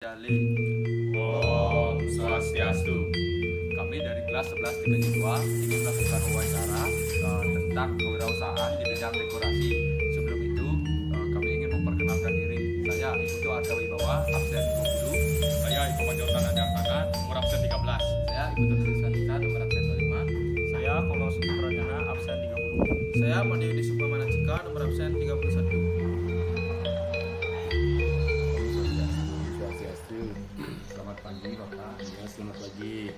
Dali. Om Swastiastu. Kami dari kelas 11 TPJ 2 ingin melakukan wawancara tentang kewirausahaan di bidang dekorasi. Sebelum itu, kami ingin memperkenalkan diri. Saya Ibu Arga Wibawa, absen 20. Saya Ibu Panjautan Adiantana, nomor absen 13. Saya Ibu Tertulisanita, nomor absen 25. Saya Kolos Pranjana, absen 30. Saya Mandi Yudi Sukmamanacika, nomor absen 31. Selamat pagi Bapak. Ya, selamat pagi.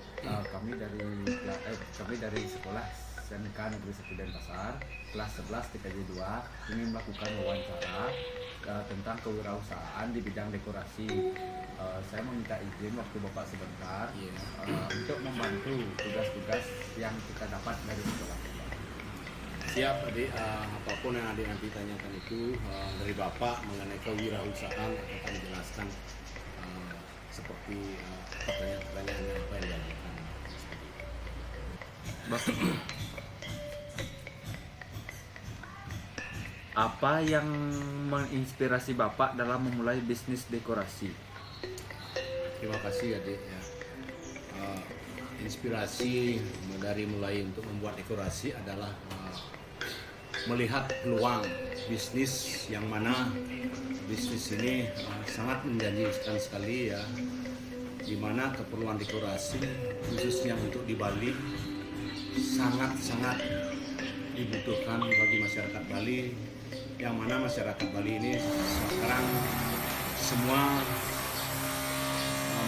Kami dari sekolah SMK Negeri 1 Denpasar, kelas 11 TPJ 2 ingin melakukan wawancara tentang kewirausahaan di bidang dekorasi. Saya meminta izin waktu Bapak sebentar untuk membantu tugas-tugas yang kita dapat dari sekolah. Siap adik, apapun yang adik nanti tanyakan itu dari Bapak mengenai kewirausahaan akan dijelaskan seperti pertanyaan-pertanyaan yang apa yang diajukan. Apa yang menginspirasi Bapak dalam memulai bisnis dekorasi? Terima kasih adik ya. Inspirasi dari mulai untuk membuat dekorasi adalah melihat peluang bisnis yang mana bisnis ini sangat menjanjikan sekali ya, di mana keperluan dekorasi khususnya untuk di Bali sangat-sangat dibutuhkan bagi masyarakat Bali, yang mana masyarakat Bali ini sekarang semua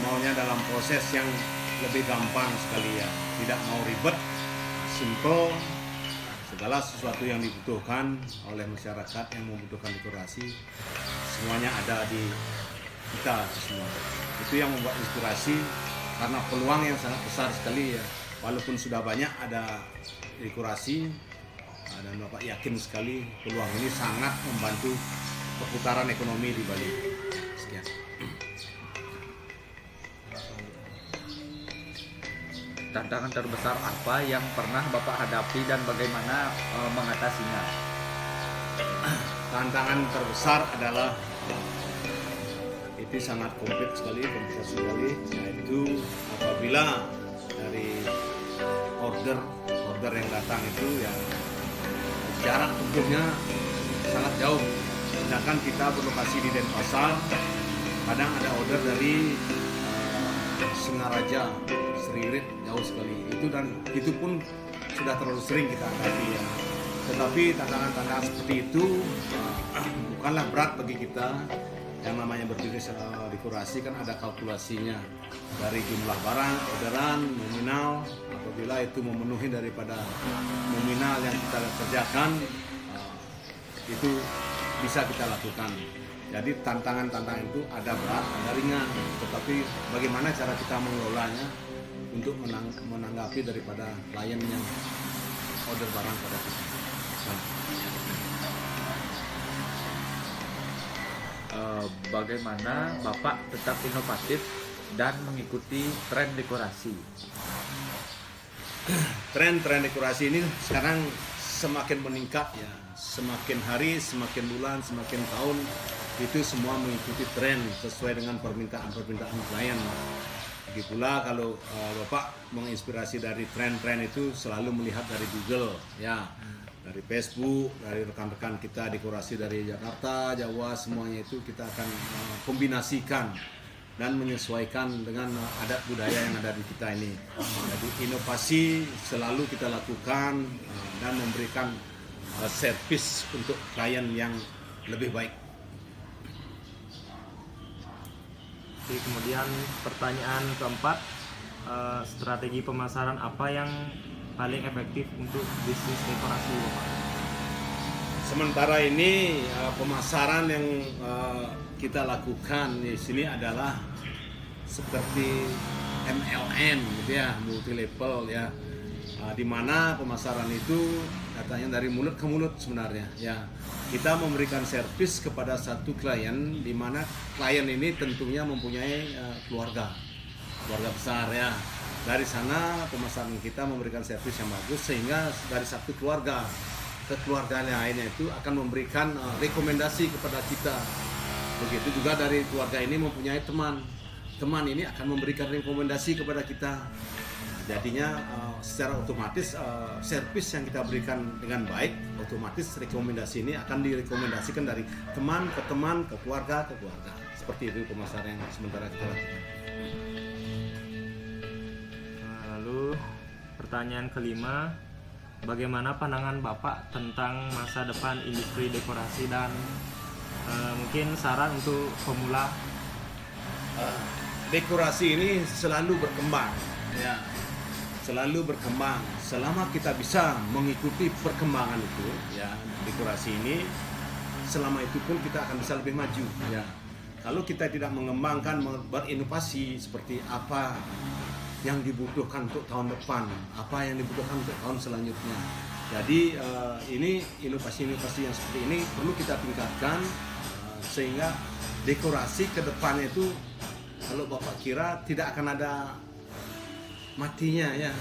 maunya dalam proses yang lebih gampang sekali ya, tidak mau ribet, simple. Segala sesuatu yang dibutuhkan oleh masyarakat yang membutuhkan dekorasi semuanya ada di kita semua. Itu yang membuat inspirasi karena peluang yang sangat besar sekali ya. Walaupun sudah banyak ada dekorasi dan Bapak yakin sekali peluang ini sangat membantu perputaran ekonomi di Bali. Sekian. Tantangan terbesar apa yang pernah Bapak hadapi dan bagaimana mengatasinya? Tantangan terbesar adalah itu sangat komplit sekali, komplikasi sekali, yaitu apabila dari order yang datang itu yang jarak tempuhnya sangat jauh. Sedangkan kita berlokasi di Denpasar, kadang ada order dari Singaraja, Seririt, jauh sekali. Itu pun sudah terlalu sering kita hadapi ya. Tetapi tantangan-tantangan seperti itu bukanlah berat bagi kita. Yang namanya berbisnis dekorasi kan ada kalkulasinya dari jumlah barang, orderan, nominal. Apabila itu memenuhi daripada nominal yang kita kerjakan, itu bisa kita lakukan. Jadi tantangan-tantangan itu ada berat, ada ringan. Tetapi bagaimana cara kita mengelolanya untuk menanggapi daripada klien yang order barang pada kita. Bagaimana Bapak tetap inovatif dan mengikuti tren dekorasi? Tren dekorasi ini sekarang semakin meningkat ya, semakin hari, semakin bulan, semakin tahun itu semua mengikuti tren sesuai dengan permintaan klien. Lagi pula kalau Bapak menginspirasi dari tren itu selalu melihat dari Google ya, dari Facebook, dari rekan-rekan kita dekorasi dari Jakarta, Jawa, semuanya itu kita akan kombinasikan dan menyesuaikan dengan adat budaya yang ada di kita ini. Jadi inovasi selalu kita lakukan dan memberikan servis untuk klien yang lebih baik. Oke, kemudian pertanyaan keempat, strategi pemasaran apa yang paling efektif untuk bisnis dekorasi Bapak? Sementara ini pemasaran yang kita lakukan di sini adalah seperti MLM gitu ya, multi level ya, di mana pemasaran itu datanya dari mulut ke mulut sebenarnya ya. Kita memberikan servis kepada satu klien, di mana klien ini tentunya mempunyai keluarga besar ya. Dari sana pemasaran kita memberikan servis yang bagus sehingga dari satu keluarga ke keluarga lainnya itu akan memberikan rekomendasi kepada kita. Begitu juga dari keluarga ini mempunyai teman. teman ini akan memberikan rekomendasi kepada kita. Jadinya secara otomatis servis yang kita berikan dengan baik, otomatis rekomendasi ini akan direkomendasikan dari teman, ke keluarga, ke keluarga. Seperti itu pemasaran yang sementara kita lakukan. Lalu pertanyaan kelima, bagaimana pandangan Bapak tentang masa depan industri dekorasi dan mungkin saran untuk pemula? Dekorasi ini selalu berkembang, ya, selalu berkembang. Selama kita bisa mengikuti perkembangan itu, ya, dekorasi ini, selama itu pun kita akan bisa lebih maju, ya. Kalau kita tidak mengembangkan, berinovasi seperti apa yang dibutuhkan untuk tahun depan, apa yang dibutuhkan untuk tahun selanjutnya. Jadi ini inovasi-inovasi yang seperti ini perlu kita tingkatkan sehingga dekorasi ke depannya itu, kalau Bapak kira, tidak akan ada matinya, ya,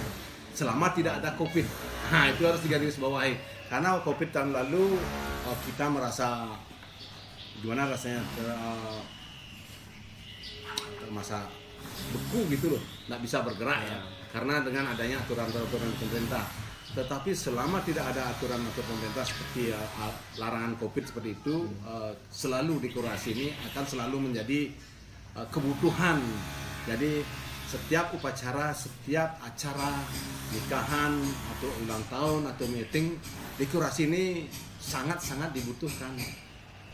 selama tidak ada COVID. Nah, itu harus digarisbawahi. Karena COVID tahun lalu kita merasa gimana rasanya, termasa beku gitu loh, nggak bisa bergerak, ya, karena dengan adanya aturan-aturan pemerintah. Tetapi selama tidak ada aturan-aturan pemerintah seperti larangan COVID seperti itu, selalu dekorasi ini akan selalu menjadi kebutuhan. Jadi setiap upacara, setiap acara nikahan atau ulang tahun atau meeting, dekorasi ini sangat-sangat dibutuhkan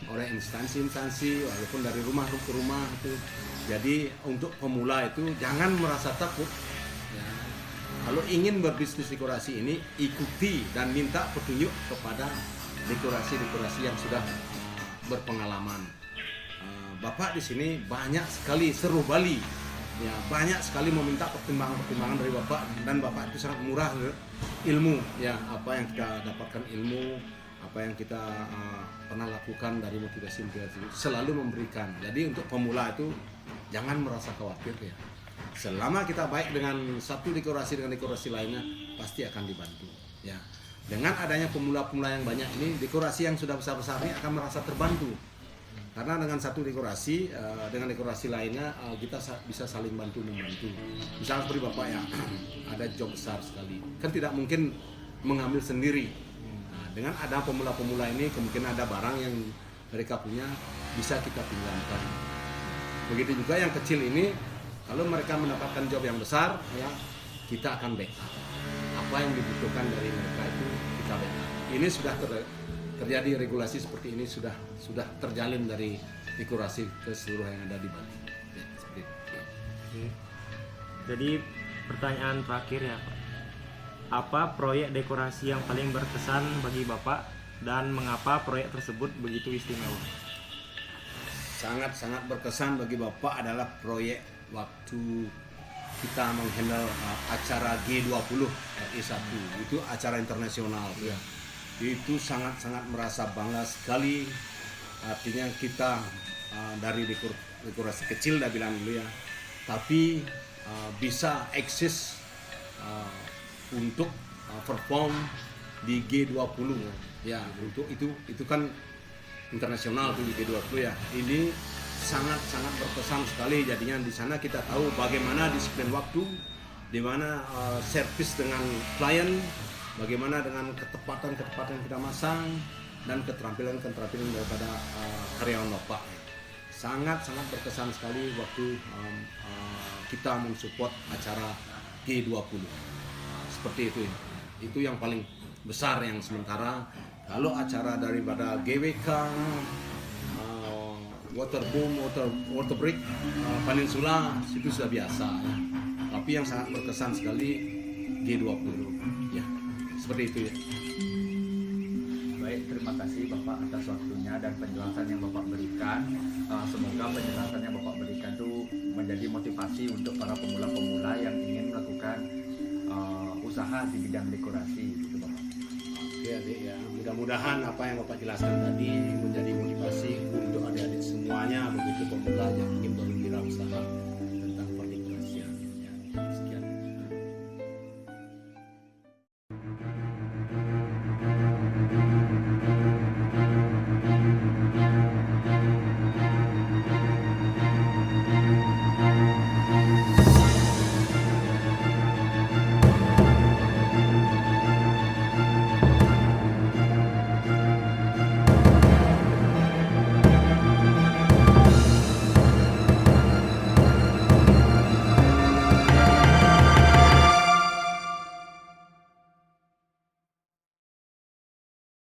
oleh instansi-instansi walaupun dari rumah ke rumah itu. Jadi untuk pemula itu jangan merasa takut, ya. Kalau ingin berbisnis dekorasi ini, ikuti dan minta petunjuk kepada dekorasi-dekorasi yang sudah berpengalaman. Bapak di sini banyak sekali seru Bali, ya, banyak sekali meminta pertimbangan-pertimbangan dari Bapak, dan Bapak itu sangat murah ilmu, ya, apa yang kita dapatkan ilmu, apa yang kita pernah lakukan dari motivasi selalu memberikan. Jadi untuk pemula itu jangan merasa khawatir, ya. Selama kita baik dengan satu dekorasi dengan dekorasi lainnya, pasti akan dibantu, ya. Dengan adanya pemula-pemula yang banyak ini, dekorasi yang sudah besar-besar ini akan merasa terbantu. Karena dengan satu dekorasi, dengan dekorasi lainnya, kita bisa saling bantu-membantu. Misalnya seperti Bapak, ya, ada job besar sekali, kan tidak mungkin mengambil sendiri. Nah, dengan ada pemula-pemula ini, kemungkinan ada barang yang mereka punya, bisa kita pinjamkan. Begitu juga yang kecil ini, kalau mereka mendapatkan job yang besar, ya, kita akan backup. Apa yang dibutuhkan dari mereka itu kita backup. Ini sudah terjadi regulasi seperti ini, sudah terjalin dari dekorasi ke seluruh yang ada di Bali. Ya, seperti itu. Jadi pertanyaan terakhir, ya, Pak. Apa proyek dekorasi yang paling berkesan bagi Bapak dan mengapa proyek tersebut begitu istimewa? Sangat-sangat berkesan bagi Bapak adalah proyek waktu kita menghandle acara G20 RI1. Itu acara internasional, ya. Itu sangat-sangat merasa bangga sekali. Artinya kita dari dekorasi kecil, dah bilang dulu, ya, tapi bisa eksis untuk perform di G20, ya. Untuk itu kan internasional tuh di G20, ya. Ini sangat-sangat berkesan sekali. Jadinya di sana kita tahu bagaimana disiplin waktu, di mana servis dengan klien, bagaimana dengan ketepatan kita masang, dan keterampilan daripada karyawan Bapak. Sangat-sangat berkesan sekali waktu kita mensupport acara G20. Seperti itu, ya. Itu yang paling besar yang sementara. Kalau acara daripada GWK, Waterboom, Water Break, Peninsula, itu sudah biasa, ya. Tapi yang sangat berkesan sekali G20, ya. Seperti itu, ya. Baik, terima kasih Bapak atas waktunya dan penjelasan yang Bapak berikan. Semoga penjelasan yang Bapak berikan itu menjadi motivasi untuk para pemula-pemula yang ingin melakukan usaha di bidang dekorasi, gitu Bapak. Oke, adik, ya. Mudah-mudahan apa yang Bapak jelaskan tadi menjadi motivasi untuk adik-adik semuanya, begitu pemula yang ingin berwirausaha.